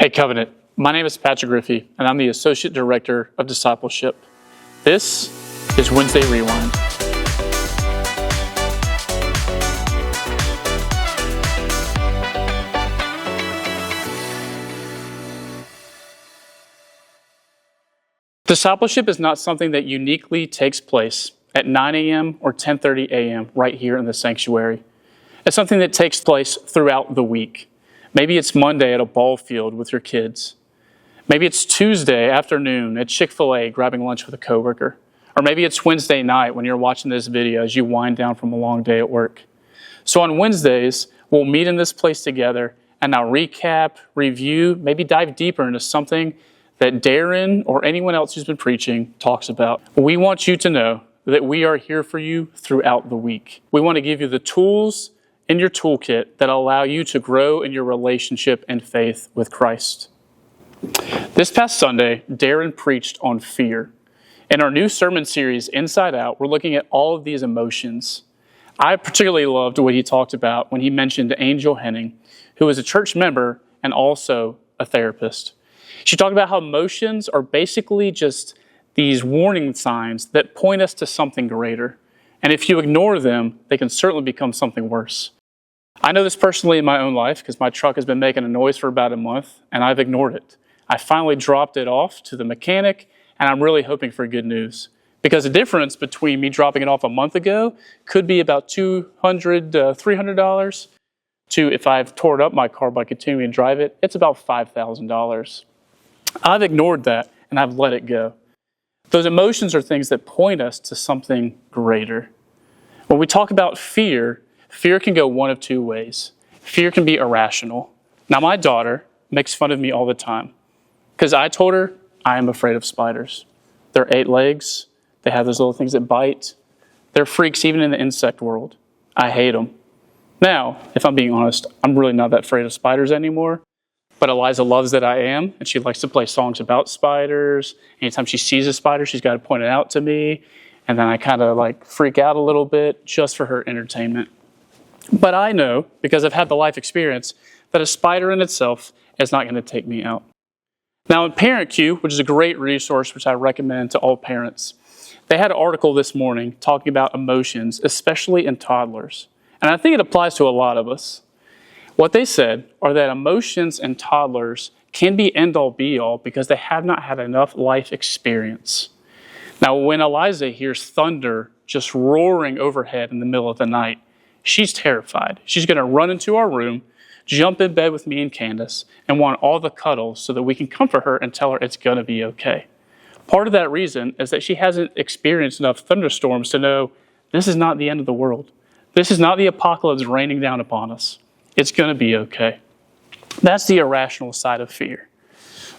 Hey Covenant, my name is Patrick Griffey, and I'm the Associate Director of Discipleship. This is Wednesday Rewind. Discipleship is not something that uniquely takes place at 9 a.m. or 10:30 a.m. right here in the sanctuary. It's something that takes place throughout the week. Maybe it's Monday at a ball field with your kids. Maybe it's Tuesday afternoon at Chick-fil-A grabbing lunch with a coworker. Or maybe it's Wednesday night when you're watching this video as you wind down from a long day at work. So on Wednesdays, we'll meet in this place together and now recap, review, maybe dive deeper into something that Darren or anyone else who's been preaching talks about. We want you to know that we are here for you throughout the week. We want to give you the tools in your toolkit that allow you to grow in your relationship and faith with Christ. This past Sunday, Darren preached on fear. In our new sermon series, Inside Out, we're looking at all of these emotions. I particularly loved what he talked about when he mentioned Angel Henning, who is a church member and also a therapist. She talked about how emotions are basically just these warning signs that point us to something greater. And if you ignore them, they can certainly become something worse. I know this personally in my own life because my truck has been making a noise for about a month and I've ignored it. I finally dropped it off to the mechanic and I'm really hoping for good news. Because the difference between me dropping it off a month ago could be about $200, $300 to if I've torn up my car by continuing to drive it, it's about $5,000. I've ignored that and I've let it go. Those emotions are things that point us to something greater. When we talk about fear, fear can go one of two ways. Fear can be irrational. Now, my daughter makes fun of me all the time because I told her I am afraid of spiders. They're 8 legs. They have those little things that bite. They're freaks even in the insect world. I hate them. Now, if I'm being honest, I'm really not that afraid of spiders anymore. But Eliza loves that I am, and she likes to play songs about spiders. Anytime she sees a spider, she's got to point it out to me. And then I kind of freak out a little bit just for her entertainment. But I know, because I've had the life experience, that a spider in itself is not going to take me out. Now in Parent Q, which is a great resource which I recommend to all parents, they had an article this morning talking about emotions, especially in toddlers. And I think it applies to a lot of us. What they said are that emotions in toddlers can be end-all be-all because they have not had enough life experience. Now, when Eliza hears thunder just roaring overhead in the middle of the night, she's terrified. She's going to run into our room, jump in bed with me and Candace, and want all the cuddles so that we can comfort her and tell her it's going to be okay. Part of that reason is that she hasn't experienced enough thunderstorms to know this is not the end of the world. This is not the apocalypse raining down upon us. It's going to be okay. That's the irrational side of fear.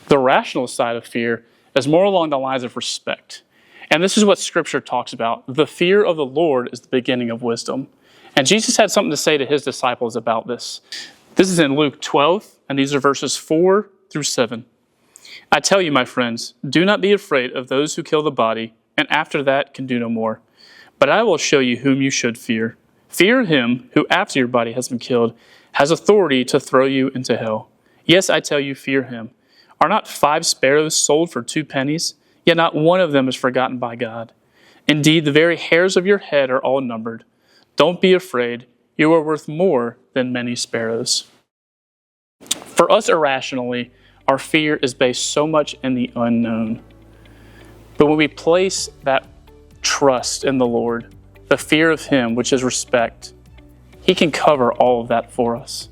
The rational side of fear is more along the lines of respect. And this is what Scripture talks about. The fear of the Lord is the beginning of wisdom. And Jesus had something to say to his disciples about this. This is in Luke 12, and these are verses 4 through 7. I tell you, my friends, do not be afraid of those who kill the body, and after that can do no more. But I will show you whom you should fear. Fear him who, after your body has been killed, has authority to throw you into hell. Yes, I tell you, fear him. Are not 5 sparrows sold for 2 pennies? Yet not one of them is forgotten by God. Indeed, the very hairs of your head are all numbered. Don't be afraid. You are worth more than many sparrows. For us irrationally, our fear is based so much in the unknown. But when we place that trust in the Lord, the fear of him, which is respect, he can cover all of that for us.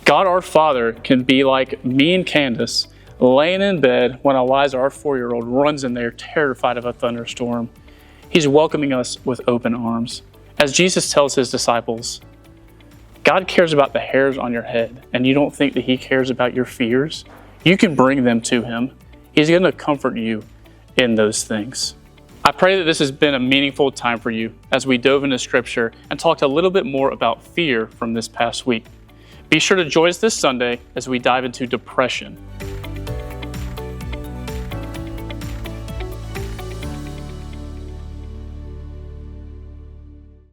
God our Father can be like me and Candace laying in bed when Eliza, our 4-year-old, runs in there terrified of a thunderstorm. He's welcoming us with open arms. As Jesus tells his disciples, God cares about the hairs on your head, and you don't think that he cares about your fears? You can bring them to him. He's going to comfort you in those things. I pray that this has been a meaningful time for you as we dove into Scripture and talked a little bit more about fear from this past week. Be sure to join us this Sunday as we dive into depression